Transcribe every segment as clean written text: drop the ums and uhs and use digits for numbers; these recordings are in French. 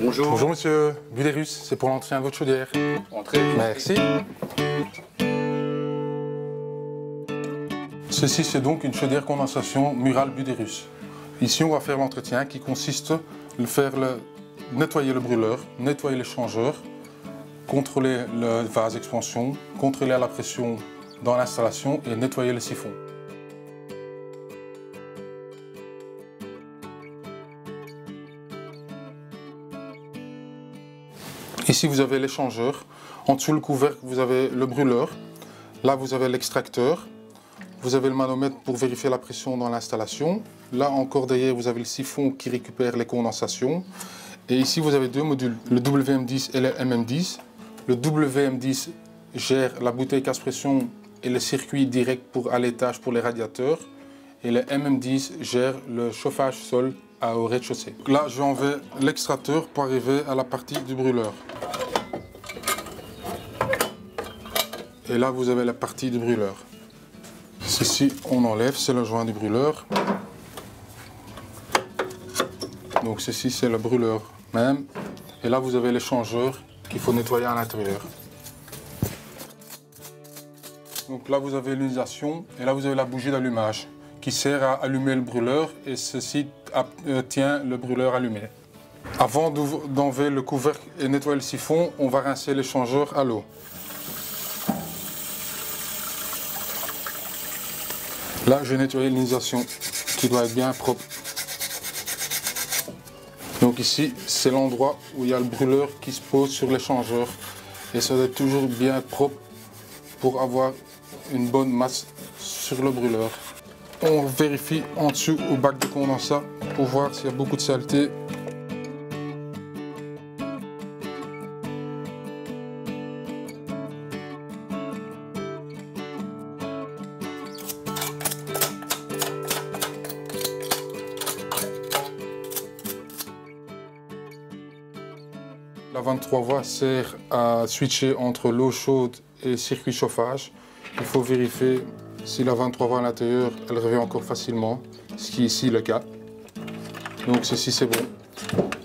Bonjour. Bonjour monsieur, Buderus, c'est pour l'entretien de votre chaudière. Entrez. Merci. Ceci c'est donc une chaudière condensation Mural Buderus. Ici on va faire l'entretien qui consiste à nettoyer le brûleur, nettoyer l'échangeur, contrôler le vase expansion, contrôler la pression dans l'installation et nettoyer le siphon. Ici vous avez l'échangeur, en dessous le couvercle vous avez le brûleur, là vous avez l'extracteur, vous avez le manomètre pour vérifier la pression dans l'installation, là encore derrière vous avez le siphon qui récupère les condensations, et ici vous avez deux modules, le WM10 et le MM10. Le WM10 gère la bouteille casse-pression et le circuit direct à l'étage pour les radiateurs, et le MM10 gère le chauffage sol au rez-de-chaussée. Là je vais enlever l'extracteur pour arriver à la partie du brûleur. Et là vous avez la partie du brûleur. Ceci on enlève, c'est le joint du brûleur. Donc ceci c'est le brûleur même. Et là vous avez l'échangeur qu'il faut nettoyer à l'intérieur. Donc là vous avez l'ionisation et là vous avez la bougie d'allumage qui sert à allumer le brûleur, et ceci tient le brûleur allumé. Avant d'enlever le couvercle et nettoyer le siphon, on va rincer l'échangeur à l'eau. Là j'ai nettoyé l'ionisation qui doit être bien propre. Donc ici c'est l'endroit où il y a le brûleur qui se pose sur l'échangeur, et ça doit être toujours bien propre pour avoir une bonne masse sur le brûleur. On vérifie en dessous au bac de condensat pour voir s'il y a beaucoup de saleté. La 23 voies sert à switcher entre l'eau chaude et circuit chauffage. Il faut vérifier si la 23 voies à l'intérieur, elle revient encore facilement, ce qui est ici le cas. Donc ceci c'est bon.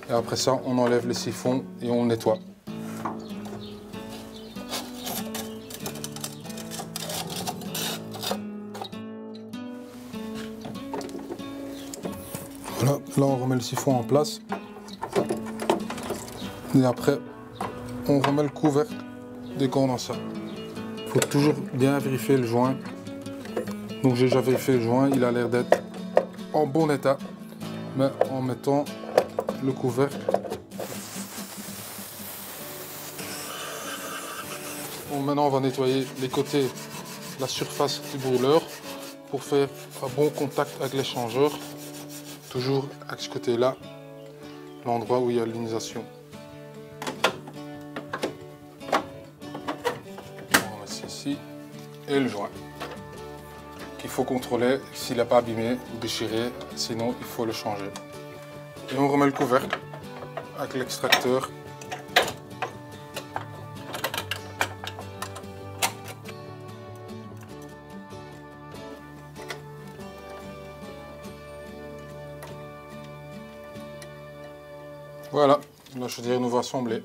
Et après ça, on enlève le siphon et on le nettoie. Voilà, là on remet le siphon en place. Et après, on remet le couvercle des condensats. Il faut toujours bien vérifier le joint. Donc j'ai déjà vérifié le joint, il a l'air d'être en bon état. Mais en mettant le couvercle, maintenant on va nettoyer les côtés, la surface du brûleur pour faire un bon contact avec l'échangeur. Toujours à ce côté-là, l'endroit où il y a l'ionisation. Ici, et le joint qu'il faut contrôler s'il n'a pas abîmé ou déchiré, sinon il faut le changer. Et on remet le couvercle avec l'extracteur. Voilà, la chaudière nous va assembler.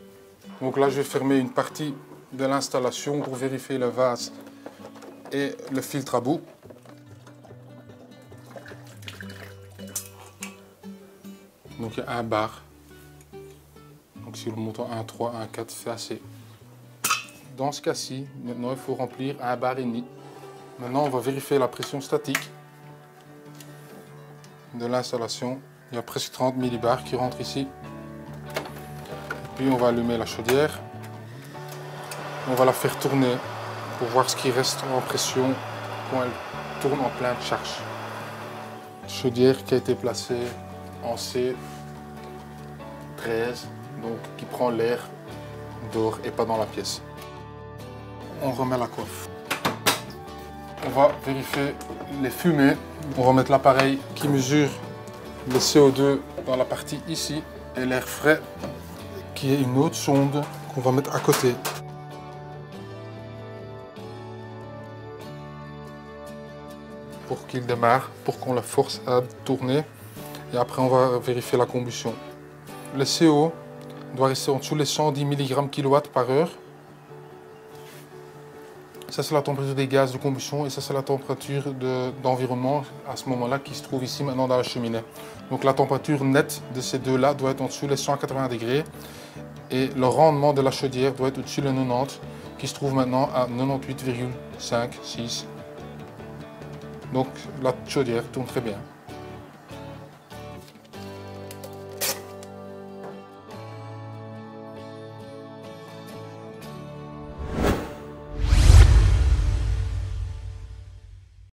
Donc là je vais fermer une partie de l'installation pour vérifier le vase et le filtre à bout. Donc il y a un bar. Donc si le montant 1,3, 1,4 c'est assez. Dans ce cas-ci, maintenant il faut remplir 1,5 bar. Maintenant on va vérifier la pression statique de l'installation. Il y a presque 30 millibars qui rentrent ici. Et puis on va allumer la chaudière. On va la faire tourner pour voir ce qui reste en pression quand elle tourne en pleine charge. Chaudière qui a été placée en C13, donc qui prend l'air dehors et pas dans la pièce. On remet la coiffe. On va vérifier les fumées. On va mettre l'appareil qui mesure le CO2 dans la partie ici et l'air frais qui est une autre sonde qu'on va mettre à côté. Pour qu'il démarre, pour qu'on la force à tourner. Et après on va vérifier la combustion. Le CO doit rester en dessous les 110 mg kWh par heure. Ça, c'est la température des gaz de combustion et ça, c'est la température d'environnement à ce moment-là qui se trouve ici maintenant dans la cheminée. Donc la température nette de ces deux-là doit être en dessous les 180 degrés et le rendement de la chaudière doit être au-dessus les 90 qui se trouve maintenant à 98,56. Donc la chaudière tourne très bien.